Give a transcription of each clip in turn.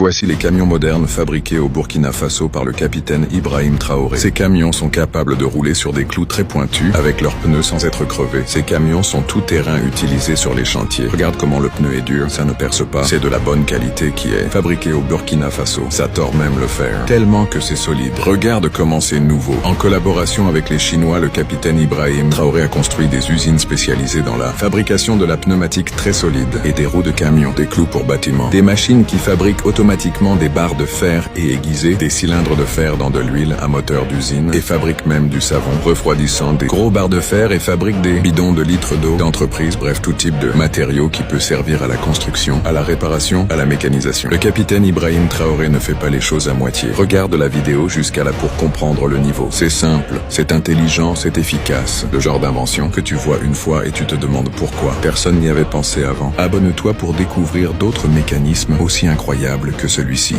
Voici les camions modernes fabriqués au Burkina Faso par le capitaine Ibrahim Traoré. Ces camions sont capables de rouler sur des clous très pointus avec leurs pneus sans être crevés. Ces camions sont tout-terrain utilisés sur les chantiers. Regarde comment le pneu est dur, ça ne perce pas. C'est de la bonne qualité qui est fabriqué au Burkina Faso. Ça tord même le fer, tellement que c'est solide. Regarde comment c'est nouveau. En collaboration avec les Chinois, le capitaine Ibrahim Traoré a construit des usines spécialisées dans la fabrication de la pneumatique très solide et des roues de camion, des clous pour bâtiments, des machines qui fabriquent automatiquement des barres de fer et aiguisées, des cylindres de fer dans de l'huile à moteur d'usine et fabriquent même du savon refroidissant, des gros barres de fer et fabriquent des bidons de litres d'eau d'entreprise, bref tout type de matériaux qui peut servir à la construction, à la réparation, à la mécanisation. Le capitaine Ibrahim Traoré ne fait pas les choses à moitié. Regarde la vidéo jusqu'à là pour comprendre le niveau. C'est simple, c'est intelligent, c'est efficace. Le genre d'invention que tu vois une fois et tu te demandes pourquoi. Personne n'y avait pensé avant. Abonne-toi pour découvrir d'autres mécanismes aussi incroyables que celui-ci.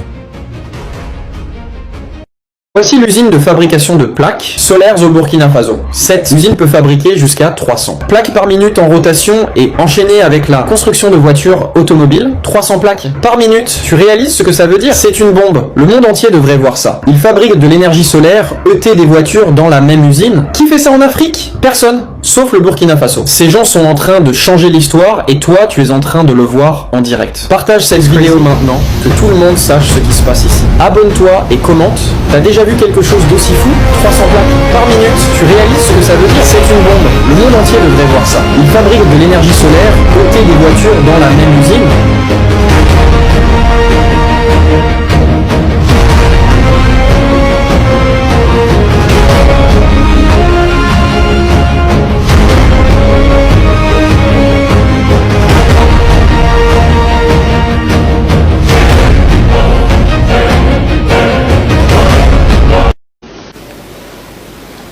Voici l'usine de fabrication de plaques solaires au Burkina Faso. Cette usine peut fabriquer jusqu'à 300 plaques par minute en rotation et enchaînées avec la construction de voitures automobiles. 300 plaques par minute. Tu réalises ce que ça veut dire? C'est une bombe. Le monde entier devrait voir ça. Ils fabriquent de l'énergie solaire, ET des voitures dans la même usine. Qui fait ça en Afrique? Personne. Sauf le Burkina Faso. Ces gens sont en train de changer l'histoire et toi, tu es en train de le voir en direct. Partage cette vidéo maintenant, que tout le monde sache ce qui se passe ici. Abonne-toi et commente. T'as déjà vu quelque chose d'aussi fou? 300 plaques par minute. Tu réalises ce que ça veut dire? C'est une bombe. Le monde entier devrait voir ça. Ils fabriquent de l'énergie solaire, côté des voitures dans la même usine.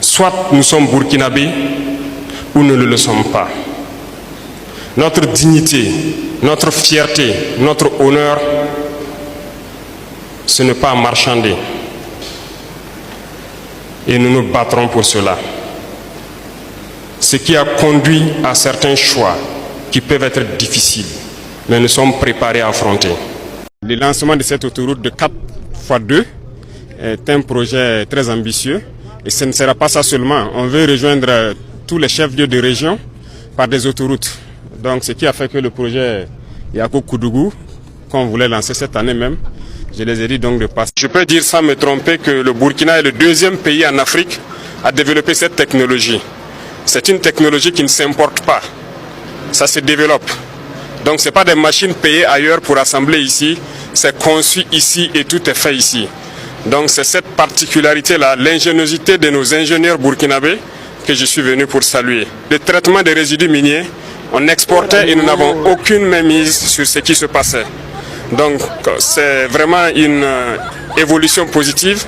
Soit nous sommes burkinabés ou nous ne le sommes pas. Notre dignité, notre fierté, notre honneur, ce n'est pas marchander. Et nous nous battrons pour cela. Ce qui a conduit à certains choix qui peuvent être difficiles, mais nous sommes préparés à affronter. Le lancement de cette autoroute de 4x2 est un projet très ambitieux. Et ce ne sera pas ça seulement. On veut rejoindre tous les chefs-lieux de région par des autoroutes. Donc ce qui a fait que le projet Yako Koudougou, qu'on voulait lancer cette année même, je les ai dit donc de passer. Je peux dire sans me tromper que le Burkina est le deuxième pays en Afrique à développer cette technologie. C'est une technologie qui ne s'importe pas. Ça se développe. Donc ce n'est pas des machines payées ailleurs pour assembler ici. C'est conçu ici et tout est fait ici. Donc c'est cette particularité-là, l'ingéniosité de nos ingénieurs burkinabés que je suis venu pour saluer. Le traitement des résidus miniers, on exportait et nous n'avons aucune mainmise sur ce qui se passait. Donc c'est vraiment une évolution positive.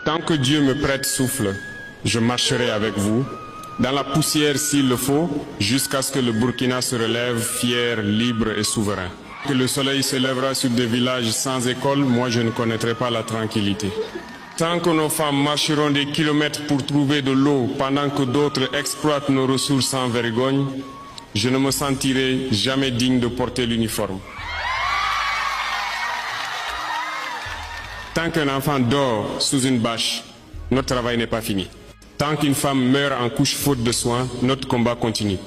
Tant que Dieu me prête souffle, je marcherai avec vous, dans la poussière s'il le faut, jusqu'à ce que le Burkina se relève fier, libre et souverain. Que le soleil se lèvera sur des villages sans école, moi je ne connaîtrai pas la tranquillité. Tant que nos femmes marcheront des kilomètres pour trouver de l'eau pendant que d'autres exploitent nos ressources sans vergogne, je ne me sentirai jamais digne de porter l'uniforme. Tant qu'un enfant dort sous une bâche, notre travail n'est pas fini. Tant qu'une femme meurt en couche faute de soins, notre combat continue.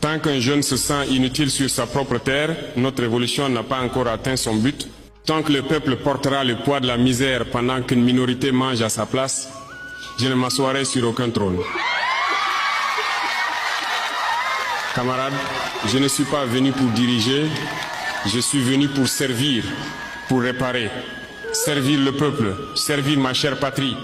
Tant qu'un jeune se sent inutile sur sa propre terre, notre révolution n'a pas encore atteint son but. Tant que le peuple portera le poids de la misère pendant qu'une minorité mange à sa place, je ne m'assoirai sur aucun trône. Camarades, je ne suis pas venu pour diriger, je suis venu pour servir, pour réparer, servir le peuple, servir ma chère patrie.